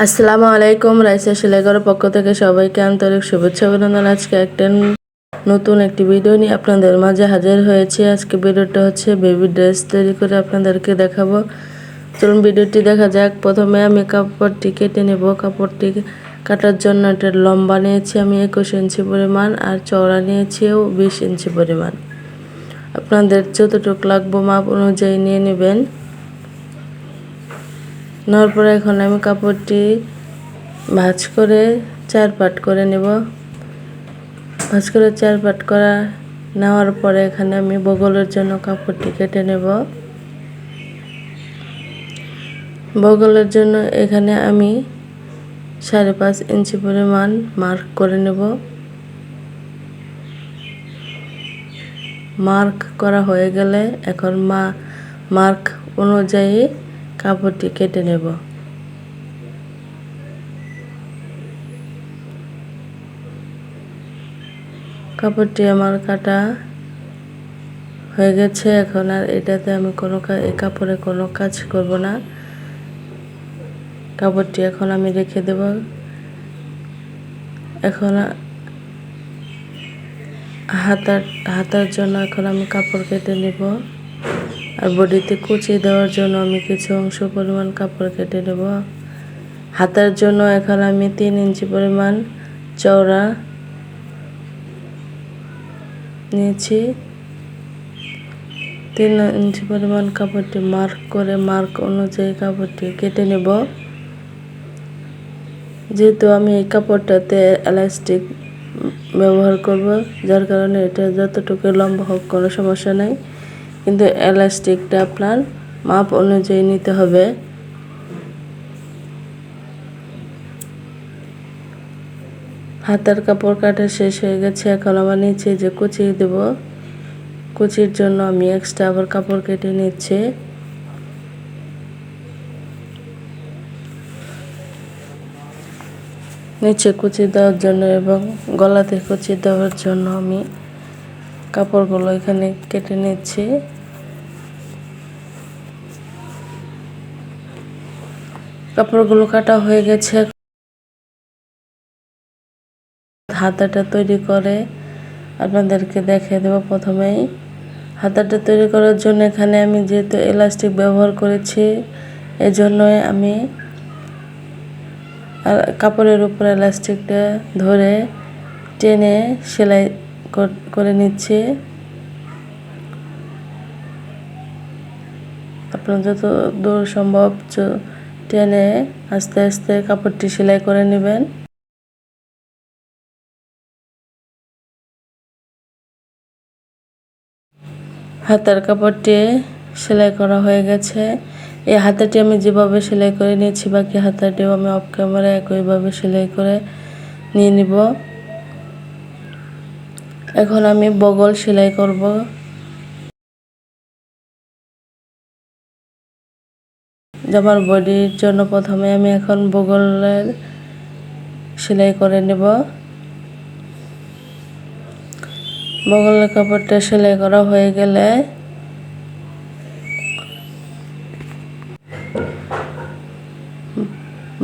আসসালামু আলাইকুম। রাইসা সেলাই ঘরের পক্ষ থেকে সবাইকে আন্তরিক শুভেচ্ছা অভিনন্দন। আজকে নতুন একটি ভিডিও নিয়ে আপনাদের মাঝে হাজির হয়েছি। আজকে ভিডিওটা হচ্ছে বেবি ড্রেস তৈরি করে আপনাদেরকে দেখাবো। চলুন ভিডিওটি দেখা যাক। প্রথমে আমি কাপড়টি কেটে নেব। কাপড়টি কাটার জন্য এটা লম্বা নিয়েছি আমি 21 ইঞ্চি পরিমাণ, আর চওড়া নিয়েছিও 20 ইঞ্চি পরিমাণ। আপনাদের যতটুকু লাগবে মাপ অনুযায়ী নিয়ে নেবেন। নেওয়ার পরে এখন আমি কাপড়টি ভাঁজ করে 4 পাট করে নেব। ভাঁজ করে 4 পাট করা নেওয়ার পরে এখানে আমি বগলের জন্য কাপড়টি কেটে নেব। বগলের জন্য এখানে আমি 5.5 ইঞ্চি পরিমাণ মার্ক করে নেব। মার্ক করা হয়ে গেলে এখন মার্ক অনুযায়ী কাপড়টি কেটে নেব। কাপড়টি আমার কাটা হয়ে গেছে। এখন আর এটাতে আমি এই কাপড়ে কোনো কাজ করব না। কাপড়টি এখন আমি রেখে দেব। এখন হাতার জন্য এখন আমি কাপড় কেটে নেব, আর বডিতে কুচি দেওয়ার জন্য আমি কিছু অংশ পরিমাণ কাপড় কেটে নেব। হাতার জন্য এখন আমি 3 ইঞ্চি পরিমাণ চওড়া নিয়েছি। 3 ইঞ্চি পরিমাণ কাপড়টি মার্ক করে মার্ক অনুযায়ী কাপড়টি কেটে নেব। যেহেতু আমি এই কাপড়টাতে এলাস্টিক ব্যবহার করব, যার কারণে এটা যতটুকু লম্বা হোক কোনো সমস্যা নাই, কিন্তু এলাস্টিকটা আপনার মাপ অনুযায়ী নিতে হবে। হাতার কাপড় কাটা শেষ হয়ে গেছে। এখন আমার নিচে যে কুচি দেব, কুচির জন্য আমি এক্সট্রা আবার কাপড় কেটে নিচ্ছি। নিচে কুচি দেওয়ার জন্য এবং গলাতে কুচি দেওয়ার জন্য আমি কাপড়গুলো এখানে কেটে নিচ্ছি। কাপড়গুলো কাটা হয়ে গেছে। হাতাটা তৈরি করে আপনাদেরকে দেখিয়ে দেব। প্রথমেই হাতাটা তৈরি করার জন্য এখানে আমি যেহেতু এলাস্টিক ব্যবহার করেছি, এজন্যই আমি কাপড়ের উপর এলাস্টিকটা ধরে টেনে সেলাই করে নিচ্ছি। আপনার যত দূর সম্ভব টেনে আস্তে আস্তে কাপড়টি সেলাই করে নেবেন। হাতার কাপড়টি সেলাই করা হয়ে গেছে। এই হাতাটি আমি যেভাবে সেলাই করে নিয়েছি, বাকি হাতাটিও আমি অফ ক্যামেরা একইভাবে সেলাই করে নিয়ে নিব। এখন আমি বগল সেলাই করব। জামার বডির জন্য প্রথমে আমি এখন বগলের সেলাই করে নেব। বগলের কাপড়টা সেলাই করা হয়ে গেলে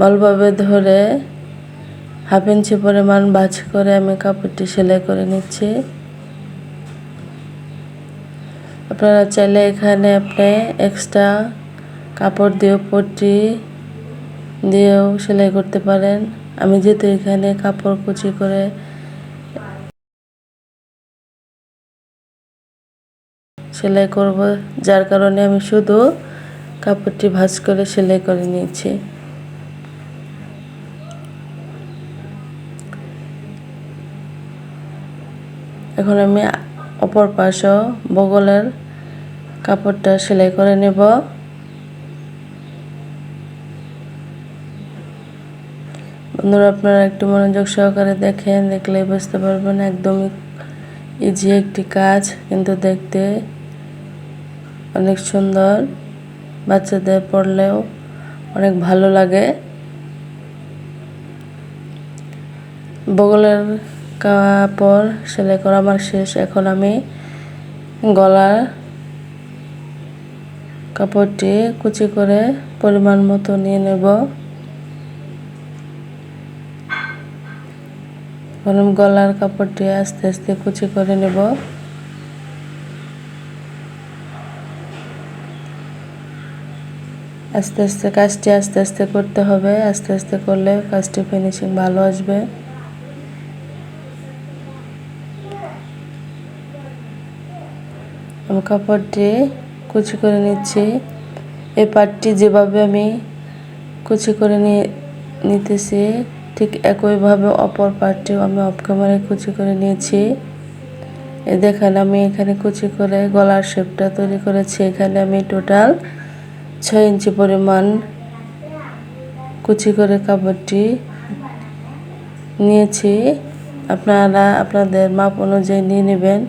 ভালোভাবে ধরে 1/2 ইঞ্চি পরিমাণ ভাঁজ করে আমি কাপড়টি সেলাই করে নিচ্ছি। আপনারা চাইলে এখানে আপনি এক্সট্রা কাপড় দিয়েও পট্টি দিয়েও সেলাই করতে পারেন। আমি যেহেতু এখানে কাপড় কুচি করে সেলাই করব, যার কারণে আমি শুধু কাপড়টি ভাঁজ করে সেলাই করে নিয়েছি। এখন আমি অপর পাশও বগলের কাপড়টা সেলাই করে নেব। বন্ধুরা, আপনারা একটু মনোযোগ সহকারে দেখেন, দেখলেই বুঝতে পারবেন একদমই ইজি একটি কাজ, কিন্তু দেখতে অনেক সুন্দর, বাচ্চাদের পরলেও অনেক ভালো লাগে। বগলের কাপড় সেলাই করা আমার শেষ। এখন আমি গলার কাপড়টি কুচি করে পরিমাণ মতো নিয়ে নেব। গরম গলার কাপড়টি আস্তে আস্তে কুচি করে নেব। আস্তে আস্তে কাজটি আস্তে আস্তে করতে হবে, আস্তে আস্তে করলে কাজটি ফিনিশিং ভালো আসবে। আমি কাপড়টি কুচি করে নিচ্ছি। এই পাটটি যেভাবে আমি কুচি করে নিতেছি ঠিক একইভাবে অপর পাটটিও আমি অফ ক্যামেরায় কুচি করে নিয়েছি। এই দেখেন আমি এখানে কুচি করে গলার শেপটা তৈরি করেছি। এখানে আমি টোটাল 6 ইঞ্চি পরিমাণ কুচি করে কাপড়টি নিয়েছি। আপনারা আপনাদের মাপ অনুযায়ী নিয়ে নেবেন।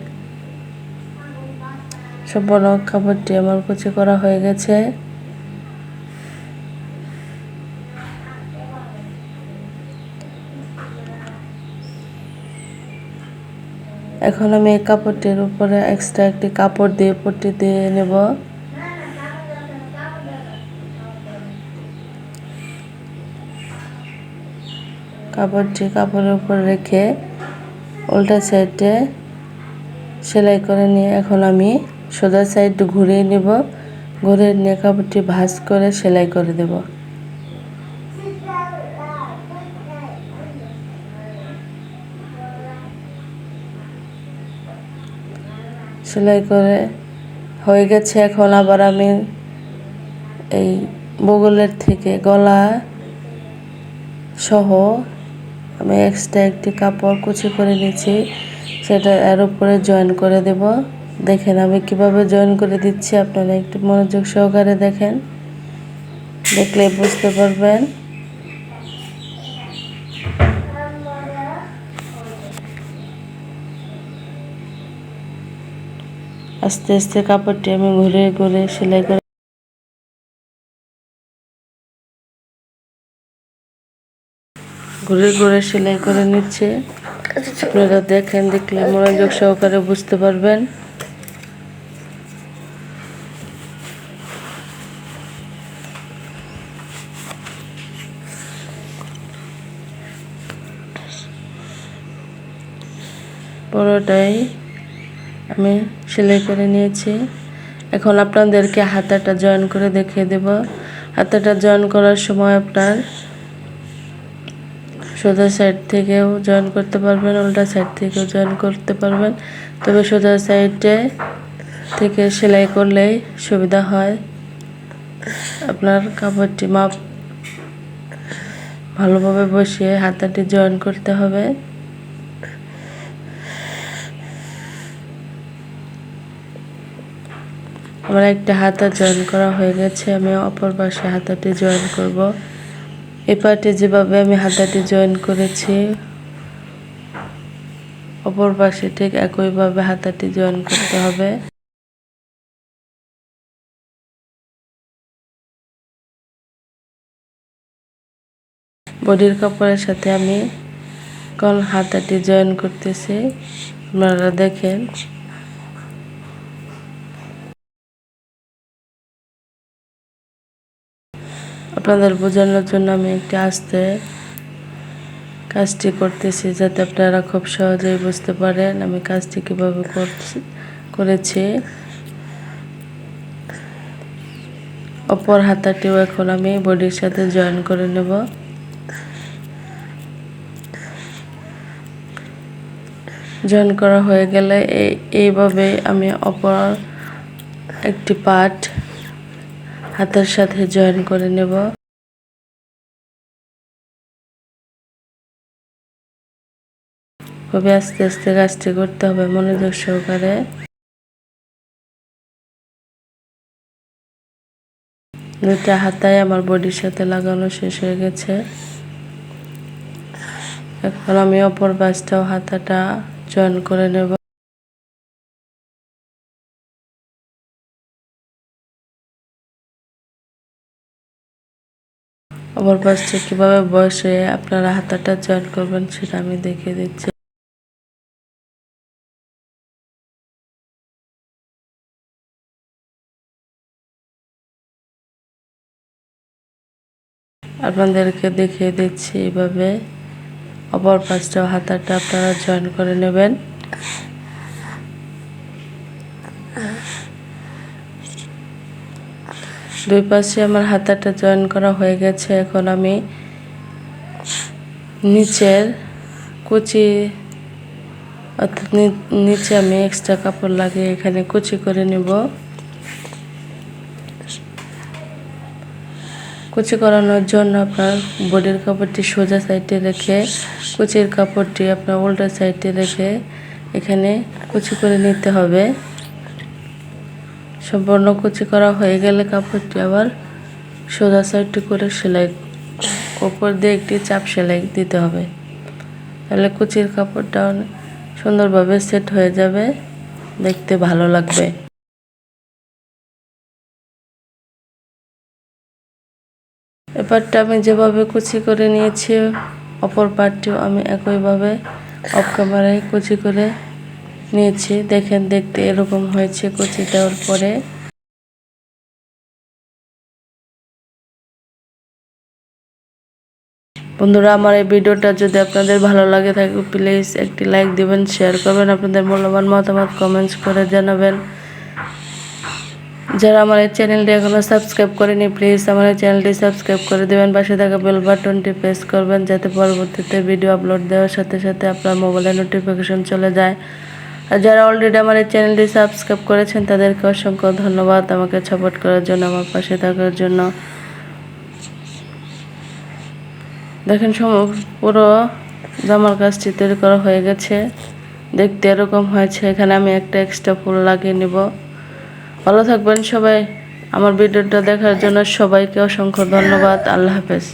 সম্পূর্ণ কাপড়টি আমার কুচি করা হয়ে গেছে। এখন আমি এই কাপড়টির উপরে এক্সট্রা একটি কাপড় দিয়ে পট্টি দিয়ে নেব। কাপড়টি কাপড়ের উপর রেখে উল্টা সাইডে সেলাই করে নিয়ে এখন আমি সোজা সাইড ঘুরিয়ে নেব। ঘুরিয়ে নিয়ে কাপড়টি ভাঁজ করে সেলাই করে দেব। সেলাই করে হয়ে গেছে। এখন আবার আমি এই বগলের থেকে গলা সহ আমি এক্সট্রা একটি কাপড় কুচি করে নিয়েছি, সেটা এর উপরে জয়েন করে দেব। দেখেন আমি কিভাবে জয়েন করে দিচ্ছি, আপনারা একটু মনোযোগ সহকারে দেখেন, দেখলে বুঝতে পারবেন। আস্তে আস্তে কাপড়টি আমি ঘুরে ঘুরে সেলাই করে ঘুরে ঘুরে সেলাই করে নিচ্ছে। আপনারা দেখেন, দেখলে মনোযোগ সহকারে বুঝতে পারবেন। পুরোটাই আমি সেলাই করে নিয়েছি। এখন আপনাদেরকে হাতাটা জয়েন করে দেখিয়ে দেব। হাতাটা জয়েন করার সময় আপনার সোজা সাইড থেকেও জয়েন করতে পারবেন, উল্টা সাইড থেকেও জয়েন করতে পারবেন। তবে সোজা সাইডে থেকে সেলাই করলেই সুবিধা হয়। আপনার কাপড়টি মাপ ভালোভাবে বসিয়ে হাতাটি জয়েন করতে হবে। আমার একটা হাতা জয়েন করা হয়ে গেছে, আমি অপর পাশে হাতাটি জয়েন করব। এই পাটে যেভাবে আমি হাতাটি জয়েন করেছি অপর পাশে ঠিক একইভাবে হাতাটি জয়েন করতে হবে। বডির কাপড়ের সাথে আমি কোন হাতাটি জয়েন করতেছি আপনারা দেখেন। আপনাদের বোঝানোর জন্য আমি একটি আস্তে কাজটি করতেছি, যাতে আপনারা খুব সহজেই বুঝতে পারেন আমি কাজটি কিভাবে করেছি। অপর হাতাটিও এখন আমি বডির সাথে জয়েন করে নেব। জয়েন করা হয়ে গেলে এইভাবে আমি অপর একটি পার্ট হাতের সাথে জয়েন করে নেব। খুবই আস্তে আস্তে কাজটি করতে হবে মনোযোগ সহকারে। দুইটা হাতায় আমার বডির সাথে লাগানো শেষ হয়ে গেছে। এখন আমি অপর পাশটাও হাতাটা জয়েন করে নেব। অপর পাশটা কিভাবে বসে আপনারা হাতাটা জয়েন করবেন সেটা আমি দেখিয়ে দিচ্ছি। আপনাদেরকে দেখিয়ে দিচ্ছি এইভাবে অপর পাশটাও হাতাটা আপনারা জয়েন করে নেবেন। দুই পাশে আমার হাতাটা জয়েন করা হয়ে গেছে। এখন আমি নিচের কুচি অর্থাৎ নিচে আমি এক্সট্রা কাপড় লাগিয়ে এখানে কুচি করে নিব। কুচি করানোর জন্য আপনার বডির কাপড়টি সোজা সাইডে রেখে কুচির কাপড়টি আপনার উল্টা সাইডে রেখে এখানে কুচি করে নিতে হবে। সম্পূর্ণ কুচি করা হয়ে গেলে কাপড়টি আবার সোজা সাইডটি করে সেলাই উপর দিয়ে একটি চাপ সেলাই দিতে হবে, তাহলে কুচির কাপড়টা সুন্দরভাবে সেট হয়ে যাবে, দেখতে ভালো লাগবে। এপারটা আমি যেভাবে কুচি করে নিয়েছি অপর পার্টটিও আমি একইভাবে অফ ক্যামেরায় কুচি করে নিয়েছি। দেখেন দেখতে এরকম হয়েছে কুচি দেওয়ার পরে। বন্ধুরা, আমার এই ভিডিওটা যদি আপনাদের ভালো লাগে থাকে প্লিজ একটি লাইক দিবেন, শেয়ার করবেন, আপনাদের মূল্যবান মতামত কমেন্টস করে জানাবেন। যারা আমার এই চ্যানেলটি এখনও সাবস্ক্রাইব করেনি প্লিজ আমার এই চ্যানেলটি সাবস্ক্রাইব করে দেবেন, পাশে থাকা বেল বাটনটি প্রেস করবেন যাতে পরবর্তীতে ভিডিও আপলোড দেওয়ার সাথে সাথে আপনার মোবাইলে নোটিফিকেশন চলে যায়। আর যারা অলরেডি আমার এই চ্যানেলটি সাবস্ক্রাইব করেছেন তাদেরকে অসংখ্য ধন্যবাদ আমাকে সাপোর্ট করার জন্য, আমার পাশে থাকার জন্য। দেখেন পুরো জামার কাজটি তৈরি করা হয়ে গেছে, দেখতে এরকম হয়েছে। এখানে আমি একটা এক্সট্রা ফুল লাগিয়ে নিব। ভালো থাকবেন সবাই। আমার ভিডিওটা দেখার জন্য সবাইকে অসংখ্য ধন্যবাদ। আল্লাহ হাফেজ।